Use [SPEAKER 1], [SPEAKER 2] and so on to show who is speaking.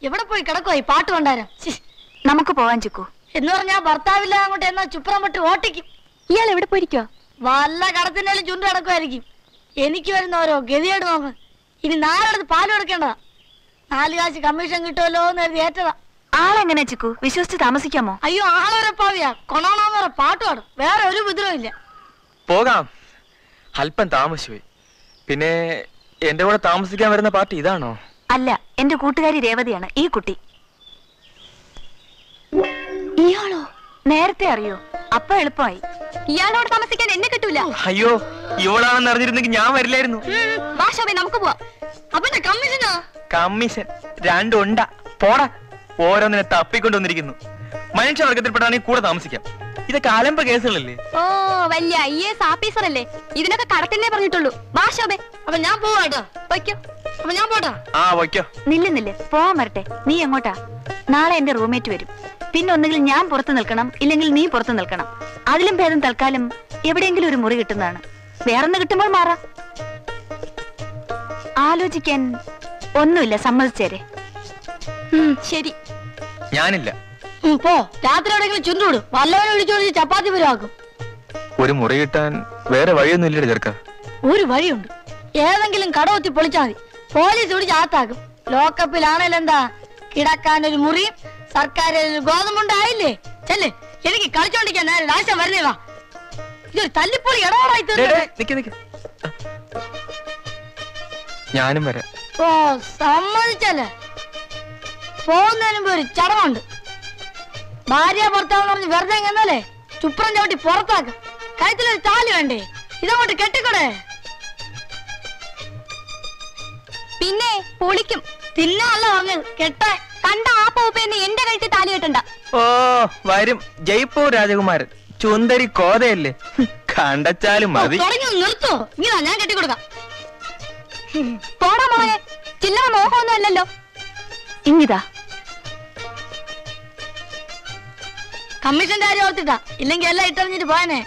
[SPEAKER 1] എവിടെ പോയി കിടക്കുവാ ഈ പാട്ട് കൊണ്ടാരം?
[SPEAKER 2] നമുക്ക് പോവാൻ ചിക്കു.
[SPEAKER 1] എന്ന് പറഞ്ഞാ ഭർത്താവില്ല അങ്ങോട്ട് എന്നാ ചുപ്രം വിട്ട് ഓട്ടിക്കും.
[SPEAKER 2] ഇയാൾ എവിടെ പോയിരിക്കോ?
[SPEAKER 1] വല്ല കടത്തിന്റെയും ചുണ്ട് കിടക്കുമായിരിക്കും. എനിക്ക് വരുന്ന ഓരോ ഗതിയോട് നോക്ക്. ഇനി നാലെടുത്ത് പാല് കൊടുക്കേണ്ടതാ. 4 കാശ് കമ്മീഷൻ കിട്ടുമല്ലോ എന്ന് കരുതി ഏറ്റതാ.
[SPEAKER 2] ആളെങ്ങനെ ചിക്കു? വിശ്വസിച്ച് താമസിക്കാമോ?
[SPEAKER 1] അയ്യോ, ആളൊരപ്പാവിയാ. കൊണോണോന്ന് പറ പാട്ട് പാടും. വേറെ ഒരു ഉപദ്രവം ഇല്ല.
[SPEAKER 3] പോകാം. അല്പം താമസിച്ചുപോയി. പിന്നെ എന്റെ കൂടെ താമസിക്കാൻ വരുന്ന പാർട്ടി ഇതാണോ?
[SPEAKER 2] അല്ല, എന്റെ കൂട്ടുകാരി രേവതിയാണ് ഈ കുട്ടി. ഇയാളോ? നേരത്തെ അറിയോ? അപ്പൊ എളുപ്പമായി. ഇയാളോട് താമസിക്കാൻ എന്നെ കിട്ടൂല.
[SPEAKER 3] അയ്യോ, ഇവളാണെന്ന് അറിഞ്ഞിരുന്നെങ്കിൽ ഞാൻ വരില്ലായിരുന്നു.
[SPEAKER 2] വാ ശോഭേ, നമുക്ക് പോവാം.
[SPEAKER 1] അപ്പൊ കമ്മീഷനാ?
[SPEAKER 3] കമ്മീഷൻ 2 ഉണ്ടാ. പോടാ, ഓരോന്നിനെ തപ്പിക്കൊണ്ടുവന്നിരിക്കുന്നു. മനുഷ്യവർഗത്തിൽപ്പെട്ടാണെങ്കിൽ കൂടെ താമസിക്കാം. ഇതൊക്കെ അലമ്പ കേസുകളല്ലേ?
[SPEAKER 2] ഓ, വലിയ IAS ഓഫീസർ അല്ലേ? ഇതിനൊക്കെ കടത്തിനെ പറഞ്ഞിട്ടുള്ളൂ. വാ ശോഭേ.
[SPEAKER 1] അപ്പൊ ഞാൻ പോവാട്ടോ.
[SPEAKER 2] വയ്ക്കോ.
[SPEAKER 1] അപ്പൊ ഞാൻ പോട്ടാ.
[SPEAKER 3] ആ വയ്ക്കോ.
[SPEAKER 2] നില്ല് പോവാൻ വരട്ടെ. നീ എങ്ങോട്ടാ? നാളെ എന്റെ റൂംമേറ്റ് വരും. പിന്നെ ഒന്നുകിൽ ഞാൻ പുറത്ത് നിൽക്കണം, ഇല്ലെങ്കിൽ നീ പുറത്ത് നിൽക്കണം. അതിലും ഭേദം തൽക്കാലം എവിടെയെങ്കിലും ഒരു മുറി കിട്ടുന്നതാണ്. വേറൊന്ന് കിട്ടുമ്പോൾ മാറാം. ആലോചിക്കാൻ ഒന്നുമില്ല, സമ്മതിച്ചേരെ. ശരി.
[SPEAKER 3] ഞാനില്ല.
[SPEAKER 1] പോ. രാത്രി എവിടെയെങ്കിലും ചുരുവിടും. വല്ലവനെ വിളിച്ചോളി ചപ്പാത്തി പുരവാക്കും.
[SPEAKER 3] ഒരു മുറി കിട്ടാൻ വേറെ വഴിയൊന്നും ഇല്ലേ ചെറുക്ക?
[SPEAKER 1] ഒരു വഴിയുണ്ട്. ഏതെങ്കിലും കടവത്തി പൊളിച്ചാൽ മതി. പോലീസ് പിടിച്ച് അകത്താക്കും. ലോക്കപ്പിലാണേലും എന്താ, കിടക്കാൻ ഒരു മുറിയും സർക്കാർ ഗോതമ്പുണ്ടായില്ലേ? ചെല്ല്. എനിക്ക് കളിച്ചോണ്ടിരിക്കാൻ നേരെ രാശം വരുന്നേ. വാ, ഇതൊരു തല്ലിപ്പൊളി ഇടപാടായി തീർന്നു.
[SPEAKER 3] ഞാനും വരാം.
[SPEAKER 1] ഓ, സമ്മതിച്ചല്ലേ. പോകുന്നതിന് മുമ്പ് ഒരു ചടങ്ങുണ്ട്. ഭാര്യ ഭർത്താവെന്ന് പറഞ്ഞ് വെറുതെ എന്നല്ലേ ചുപ്രം ചവിട്ടി പുറത്താക്കും. കഴുത്തിലൊരു താലി വേണ്ടേ? ഇതങ്ങോട്ട് കെട്ടിക്കൂടെ?
[SPEAKER 2] പിന്നെ പൊളിക്കും.
[SPEAKER 1] തിന്നല്ല പറഞ്ഞത്, കെട്ടാൻ.
[SPEAKER 2] കണ്ട ആ പോപ്പേന്ന് എന്റെ കഴുത്തിൽ താലി കെട്ടണ്ട.
[SPEAKER 3] ഓ, വരും ജയ്പൂർ രാജകുമാരൻ. ചുന്ദരി കോതയല്ലേ, കണ്ടച്ചാലും മതി.
[SPEAKER 1] തുടങ്ങി നിർത്തോ? ഇങ്ങനെ ഞാൻ കെട്ടിക്കൊടുക്കാം.
[SPEAKER 2] പോടാ മോനെ, ചില്ലറ മോഹമൊന്നും അല്ലല്ലോ. ഇങ്ങിതാ
[SPEAKER 1] കമ്മീഷന്റെ കാര്യം ഓർത്തിട്ടാ, ഇല്ലെങ്കിൽ എല്ലാം ഇട്ടെറിഞ്ഞിട്ട് പോയനെ.